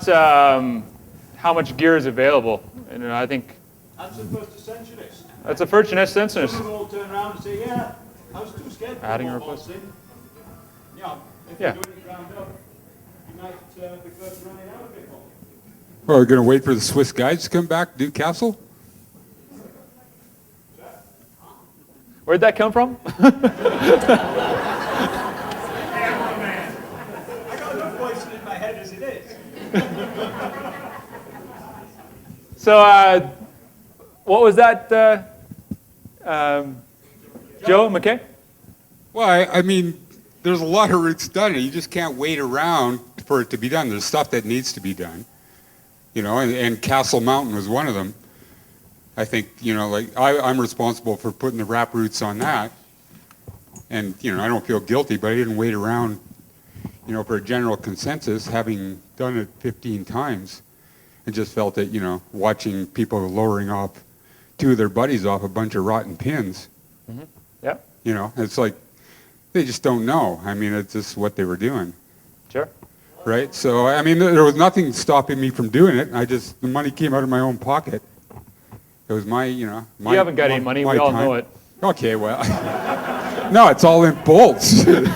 not how much gear is available. And I think That's the first ascensionist. that's a first ascensionist. Some will turn around and say, yeah, I was too scared to Adding put a more bolts request. in. Yeah, if Yeah. you're doing it ground up, you might prefer to run it out a bit more. Well, we're going to wait for the Swiss guides to come back, do Castle? Where'd that come from? I got enough voices in my head as it is. So, what was that, Joe McKay? Well, I mean, there's a lot of routes done. You just can't wait around for it to be done. There's stuff that needs to be done. You know, and Castle Mountain was one of them. I think, you know, like I'm responsible for putting the wrap routes on that. And, you know, I don't feel guilty, but I didn't wait around, you know, for a general consensus, having done it 15 times. And just felt that, you know, watching people lowering off two of their buddies off a bunch of rotten pins. Mm-hmm. Yeah. You know, it's like, they just don't know. I mean, it's just what they were doing. Sure. Right? So, I mean, there was nothing stopping me from doing it. The money came out of my own pocket. It was my, you know, my You haven't got any money. We all time. know it. Okay, well. No, it's all in bolts. Those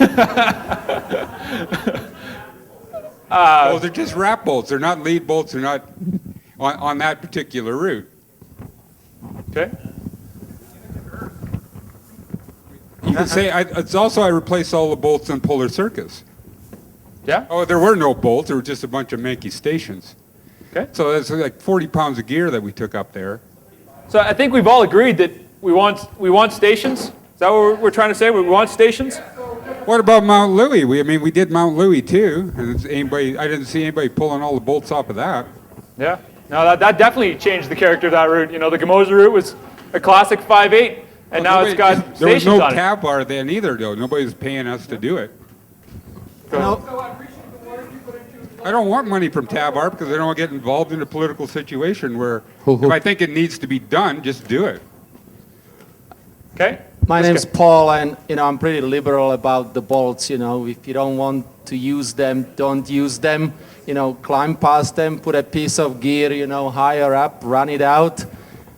are just wrap bolts. They're not lead bolts. They're not on that particular route. Okay. You can say, it's also I replaced all the bolts in Polar Circus. Yeah. Oh, there were no bolts. There were just a bunch of Mankey stations. Okay. So that's like 40 pounds of gear that we took up there. So I think we've all agreed that we want stations. Is that what we're trying to say? We want stations? What about Mount Louis? We did Mount Louis too. And I didn't see anybody pulling all the bolts off of that. Yeah. No, that definitely changed the character of that route. You know, the Gamosa route was a classic 5.8, and now it's got stations there was no on it. cab bar then either, though. Nobody was paying us to do it. I don't want money from TABAR because I don't want to get involved in a political situation where if I think it needs to be done, just do it. Okay. My name's Paul, and I'm pretty liberal about the bolts. If you don't want to use them, don't use them. Climb past them, put a piece of gear, higher up, run it out.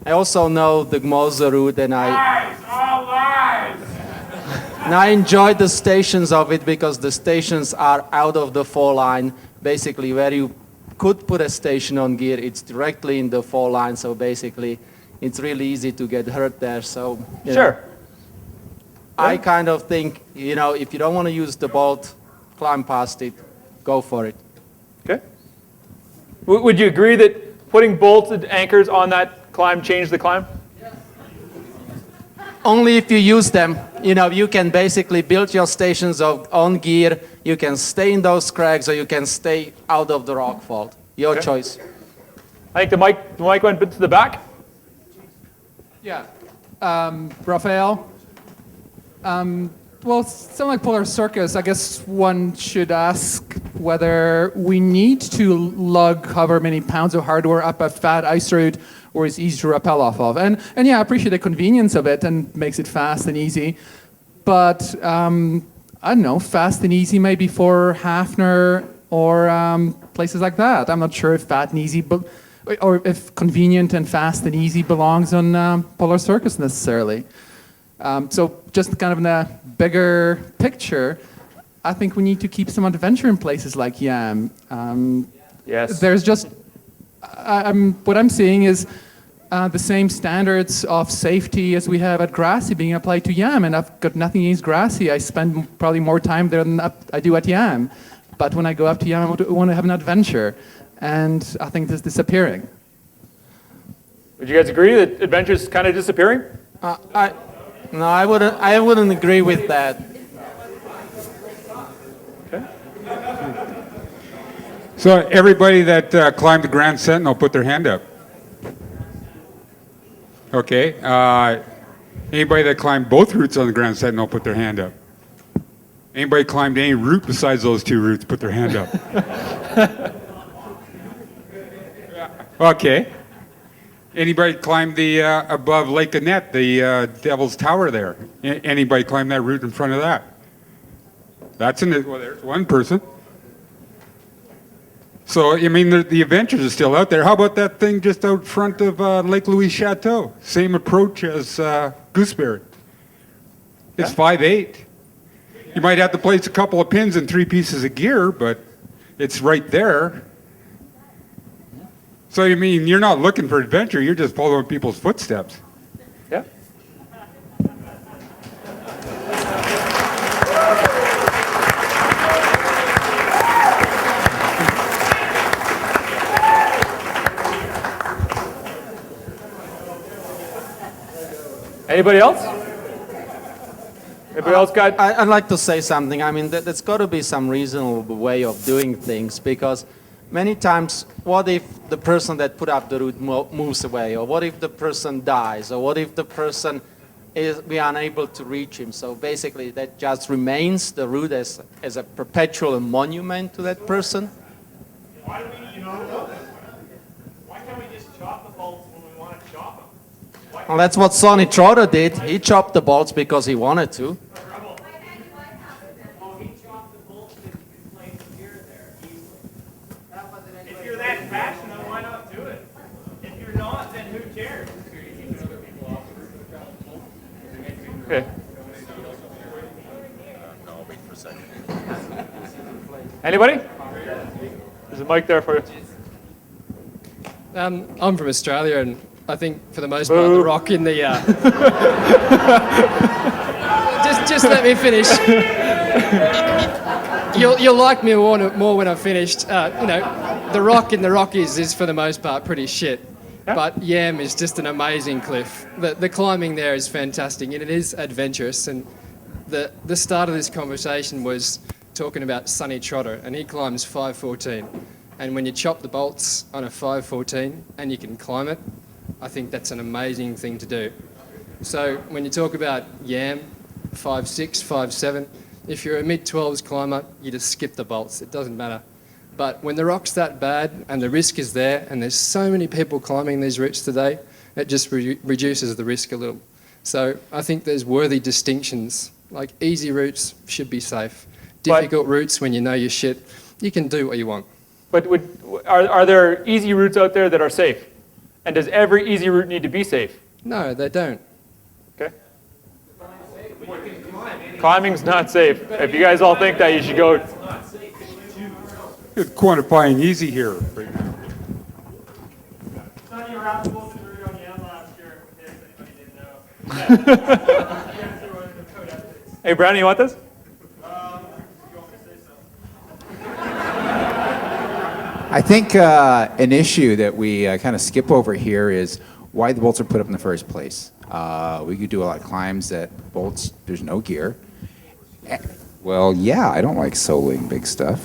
I also know the Gmoza route, and I enjoyed the stations of it because the stations are out of the fall line. Basically, where you could put a station on gear, it's directly in the fall line. So basically, it's really easy to get hurt there. So Sure. I kind of think, if you don't want to use the bolt, climb past it, go for it. Okay. Would you agree that putting bolted anchors on that climb changed the climb? Only if you use them. You can basically build your stations on gear. You can stay in those crags or you can stay out of the rock fault. Your choice. I think the mic went a bit to the back. Yeah. Raphael? Well, something like Polar Circus, I guess one should ask whether we need to lug however many pounds of hardware up a fat ice route or it's easy to rappel off of. And yeah, I appreciate the convenience of it and makes it fast and easy. But I don't know, fast and easy maybe for Hafner or places like that. I'm not sure if fat and easy, or if convenient and fast and easy belongs on Polar Circus necessarily. So just kind of in a bigger picture, I think we need to keep some adventure in places like Yam. Yes. There's just, what I'm seeing is the same standards of safety as we have at Grassy being applied to Yam, and I've got nothing against Grassy. I spend probably more time there than I do at Yam. But when I go up to Yam, I want to have an adventure, and I think this is disappearing. Would you guys agree that adventure is kind of disappearing? No, I wouldn't agree with that. Okay. So everybody that climbed the Grand Sentinel, put their hand up. Okay. Anybody that climbed both routes on the Grand Sentinel, put their hand up. Anybody climbed any route besides those two routes, put their hand up. Okay. Anybody climbed the above Lake Annette, the Devil's Tower there? Anybody climbed that route in front of that? Well, there's one person. So, I mean, the adventures are still out there. How about that thing just out front of Lake Louise Chateau? Same approach as Gooseberry. It's 5'8". You might have to place a couple of pins and 3 pieces of gear, but it's right there. So, I mean, you're not looking for adventure, you're just following people's footsteps. Yeah. Anybody else? Anybody else got? I'd like to say something. I mean, there's got to be some reasonable way of doing things, because many times, what if the person that put up the route moves away, or what if the person dies, or what if the person we are unable to reach him? So basically, that just remains the route as a perpetual monument to that person. Why do we, why can't we just chop the bolts when we want to chop them? Well, that's what Sonny Trotter did. He chopped the bolts because he wanted to. Oh, he chopped the bolts and you can place gear there easily. If you're that passionate, why not do it? If you're not, then who cares? Okay. Anybody? There's a mic there for you. I'm from Australia, and I think for the most part, the rock in the. Just let me finish. You'll like me more when I've finished. The rock in the Rockies is for the most part pretty shit. Yeah. But Yam is just an amazing cliff. The climbing there is fantastic, and it is adventurous. And the start of this conversation was talking about Sonny Trotter, and he climbs 514. And when you chop the bolts on a 514 and you can climb it, I think that's an amazing thing to do. So when you talk about Yam, 5.6, 5.7, if you're a mid-12s climber, you just skip the bolts. It doesn't matter. But when the rock's that bad and the risk is there, and there's so many people climbing these routes today, it just reduces the risk a little. So I think there's worthy distinctions. Like easy routes should be safe. Difficult routes, when you know your shit, you can do what you want. But are there easy routes out there that are safe? And does every easy route need to be safe? No, they don't. Okay. Climbing's not safe. If you guys all think that, you should go. It's quantifying easy here right now. Sonny, you're out supposed to route on Yam last year, in case anybody didn't know. Hey, Brandon, you want this? I think an issue that we kind of skip over here is why the bolts are put up in the first place. We could do a lot of climbs that bolts, there's no gear. Well, yeah, I don't like soloing big stuff.